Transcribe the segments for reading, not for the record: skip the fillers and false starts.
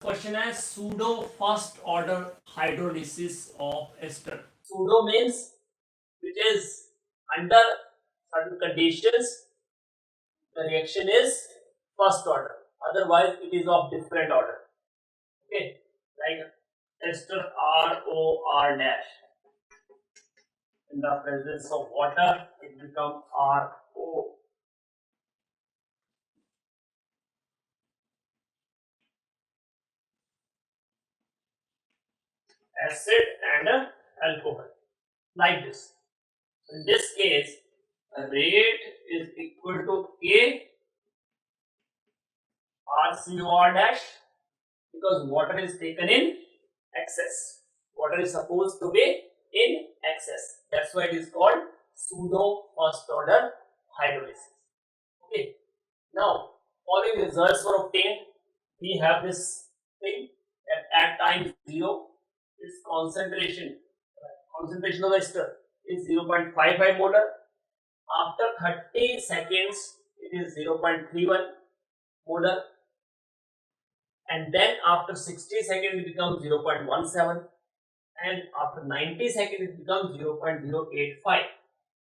Question as pseudo first order hydrolysis of ester. Pseudo means which is under certain conditions the reaction is first order, otherwise it is of different order. Okay, like ester ROR dash, in the presence of water it becomes RO. Acid and alcohol, like this. In this case, the rate is equal to K RCOR dash, because water is taken in excess. Water is supposed to be in excess. That's why it is called pseudo first order hydrolysis. Okay. Now, following results were obtained. We have this thing that at time 0, its concentration of ester is 0.55 molar. After 30 seconds, it is 0.31 molar, and then after 60 seconds it becomes 0.17, and after 90 seconds it becomes 0.085.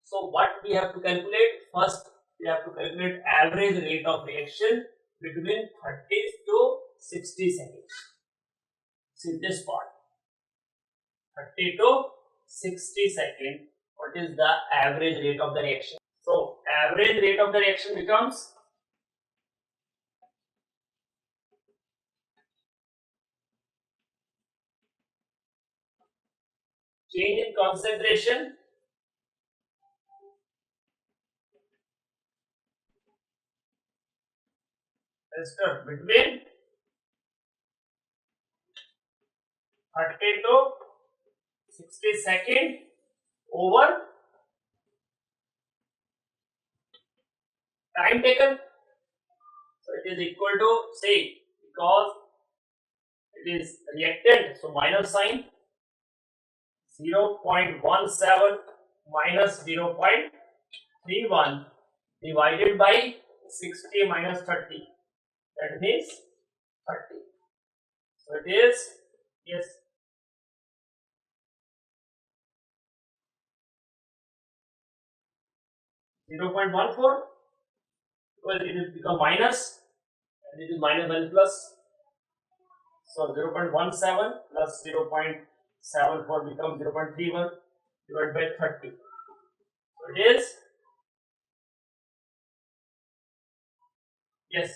So what we have to calculate? First we have to calculate average rate of reaction between 30 to 60 seconds. See this part, 30 to 60 seconds, what is the average rate of the reaction? So average rate of the reaction becomes change in concentration between 30 to 60 seconds over time taken. So it is equal to, say, because it is reactant, so minus sign, 0.17 minus 0.31 divided by 60 minus 30, that means 30. So it is, yes, 0.14, because it is become minus and it is minus and plus. So 0.17 plus 0.74 becomes 0.31 divided by 30. So it is, yes,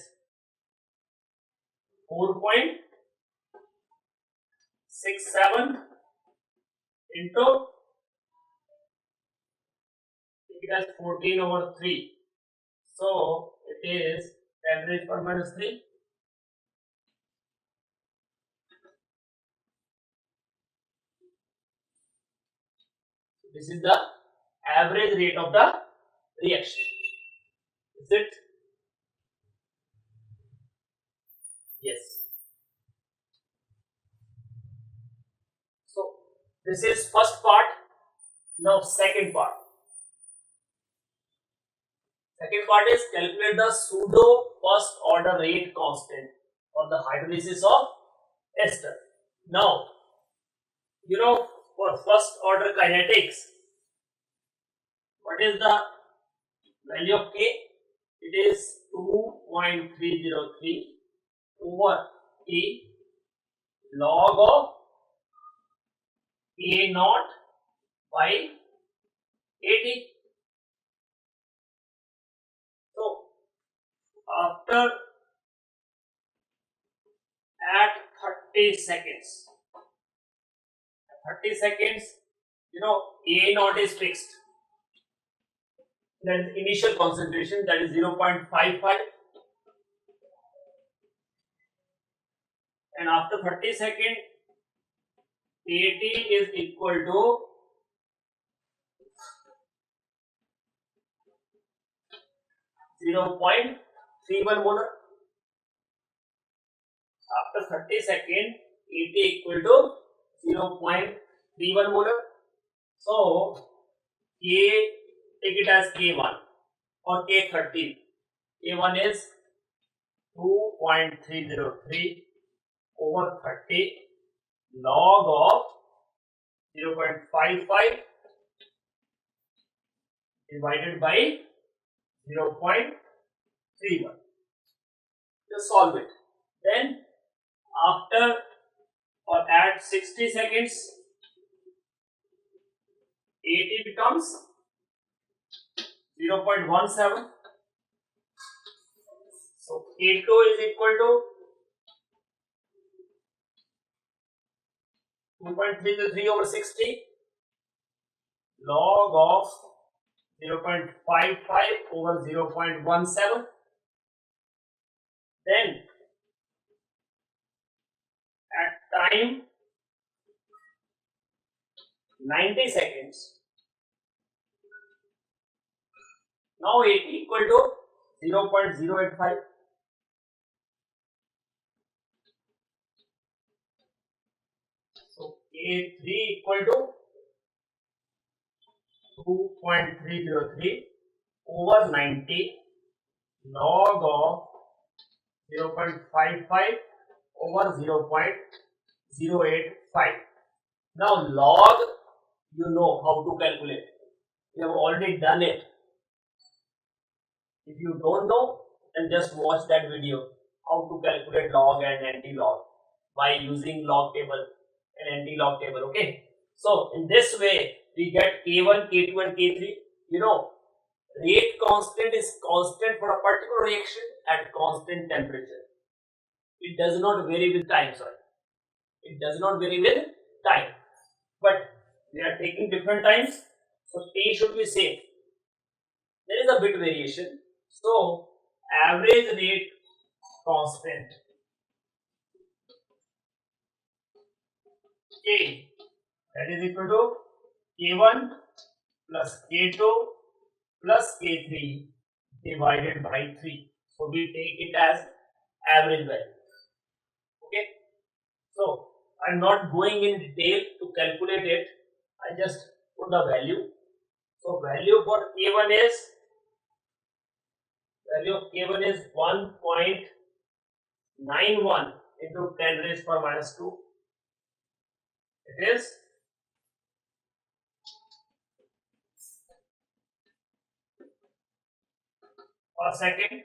4.67 into, it has 14 over 3. So it is 10 raised per minus 3. This is the average rate of the reaction. Is it? Yes. So this is first part. Now second part. Second part is calculate the pseudo first order rate constant for the hydrolysis of ester. Now, for first order kinetics, what is the value of K? It is 2.303 over T log of A naught by AT. So after at 30 seconds, A naught is fixed. That is initial concentration, that is 0.55, and after 30 seconds AT is equal to 0.31 molar. After 30 seconds AT equal to 0.31 molar. So K, take it as K1 or K13. K1 is 2.303 over 30 log of 0.55 divided by 0.31. Just solve it. Then after or at 60 seconds, 80 becomes 0.17. So A2 is equal to 2.3 over 60 log of 0.55 over 0.17. Then at time 90 seconds, now 80 equal to 0.085. So A3 equal to 2.303 over 90 log of 0.55 over 0.085. Now log, you know how to calculate. You have already done it. If you don't know, then just watch that video how to calculate log and anti-log by using log table and anti-log table. Okay. So in this way we get K1, K2 and K3. You know, rate constant is constant for a particular reaction at constant temperature. It does not vary with time. It does not vary with time. But we are taking different times, so T should be same. There is a bit variation. So average rate constant K, that is equal to K1 plus K2 plus K3 divided by 3. So we take it as average value. Okay. So I am not going in detail to calculate it. I just put the value. So value for K1 is 1.91 into 10 raised to minus 2. It is per second.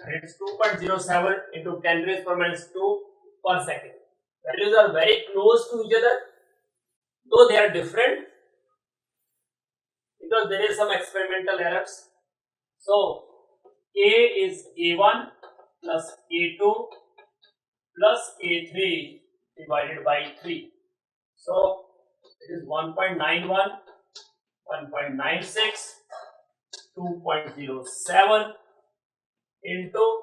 And it is 2.07 into 10 raised to minus 2 per second. Values are very close to each other, though they are different because there is some experimental errors. So K is A1 plus A2 plus A3 divided by 3. So it is 1.91, 1.96, 2.07 into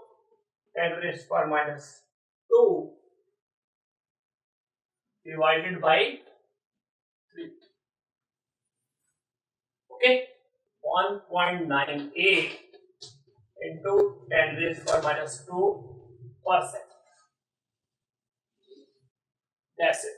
10 raised to minus 2 divided by 3. Okay, 1.98 into 10 raised to minus 2 per second. That's it.